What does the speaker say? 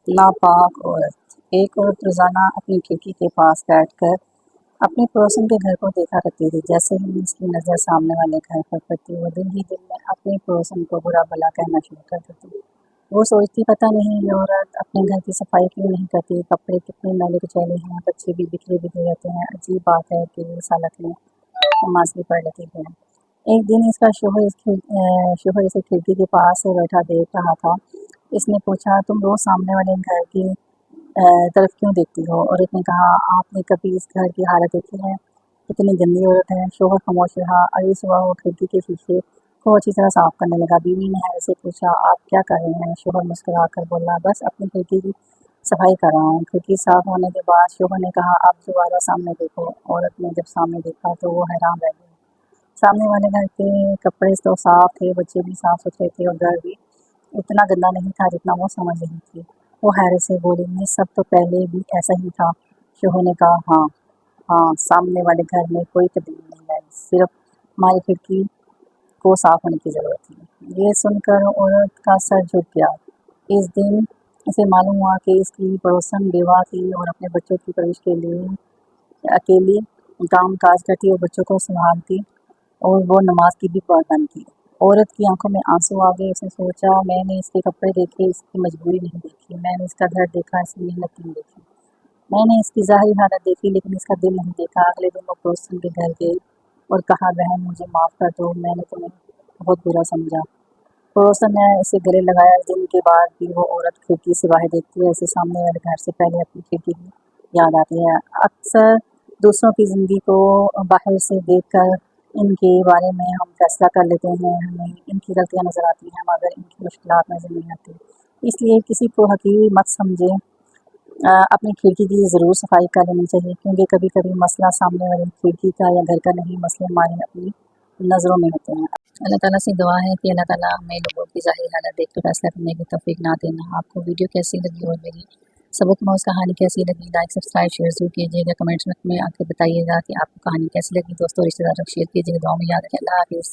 नापाक औरत। एक औरत रोजाना अपनी खिड़की के पास बैठकर अपने पड़ोसन के घर को देखा करती थी। जैसे ही उसकी नज़र सामने वाले घर पर पड़ती, वो दिल ही दिल में अपने पड़ोसन को बुरा भला कहना शुरू कर देती। वो सोचती, पता नहीं ये औरत अपने घर की सफाई क्यों नहीं करती, कपड़े कितने मैले कुचैले हैं, बच्चे भी बिखरे बिखरे रहते हैं। अजीब बात है कि इस हालत में नमाज भी पढ़ लेती है। एक दिन इसका शोहर इसे खिड़की के पास बैठा देख रहा था। इसने पूछा, तुम रोज सामने वाले घर की तरफ क्यों देखती हो? औरत ने कहा, आपने कभी इस घर की हालत देखी है? कितनी गंदी औरत है। शोहर खामोश रहा। अगली सुबह वो खिड़की के शीशे को अच्छी तरह साफ करने लगा। बीवी ने हैरत से पूछा, आप क्या कर रहे हैं? शोहर मुस्कुरा कर बोला, बस अपनी खिड़की की सफाई कर रहा हूँ। खिड़की साफ होने के बाद शोहर ने कहा, अब दोबारा सामने देखो। औरत ने जब सामने देखा तो वो हैरान रह गई। सामने वाले घर के कपड़े तो साफ थे, बच्चे भी साफ सुथरे थे और घर भी इतना गंदा नहीं था जितना वो समझ रही थी। वो हैरत से बोली, ये सब तो पहले भी ऐसा ही था। शोहर ने कहा, हाँ हाँ, सामने वाले घर में कोई तब्दीली नहीं आई, सिर्फ हमारी खिड़की को साफ होने की ज़रूरत थी। ये सुनकर औरत का सर झुक गया। इस दिन उसे मालूम हुआ कि इसकी पड़ोसन बेवा थी और अपने बच्चों की परवरिश के लिए अकेली काम काज करती और बच्चों को संभालती, और वो नमाज की भी पाबंद थी। औरत की आंखों में आंसू आ गए। उसने सोचा, मैंने इसके कपड़े देखे, इसकी मजबूरी नहीं देखी। मैंने इसका घर देखा, इसकी मेहनत नहीं देखी। मैंने इसकी ज़ाहिरी हालत देखी, लेकिन इसका दिल नहीं देखा। अगले दिन वो पड़ोसन के घर गई और कहा, बहन मुझे माफ़ कर दो, मैंने तुम्हें बहुत बुरा समझा। पड़ोसन ने इसे गले लगाया। इस दिन के बाद भी वो औरत खिड़की से बाहर देखती है, उसे सामने वाले घर से पहले अपनी खिड़की की याद आती है। अक्सर दूसरों की ज़िंदगी को बाहर से देखकर इनके बारे में हम फैसला कर लेते हैं, हमें इनकी गलतियाँ नज़र आती हैं मगर इनकी मुश्किलात नज़र नहीं आती। इसलिए किसी को हकीर मत समझें। अपनी खिड़की की ज़रूर सफाई कर लेनी चाहिए, क्योंकि कभी कभी मसला सामने वाली खिड़की का या घर का नहीं, मसले हमारे अपनी नज़रों में होते हैं। अल्लाह ताला से दुआ है कि अल्लाह ताला हमें लोगों की ज़ाहिर हालत देख कर फैसला करने की तौफीक ना देना। आपको वीडियो कैसी लगी और मेरी सबक मौज कहानी कैसी लगी? लाइक सब्सक्राइब शेयर ज़रूर कीजिएगा। कमेंट्स में आके बताइएगा कि आपको कहानी कैसी लगी। दोस्तों रिश्तेदारों को शेयर कीजिएगा। दुआ में याद रखें। अल्लाह हाफिज़।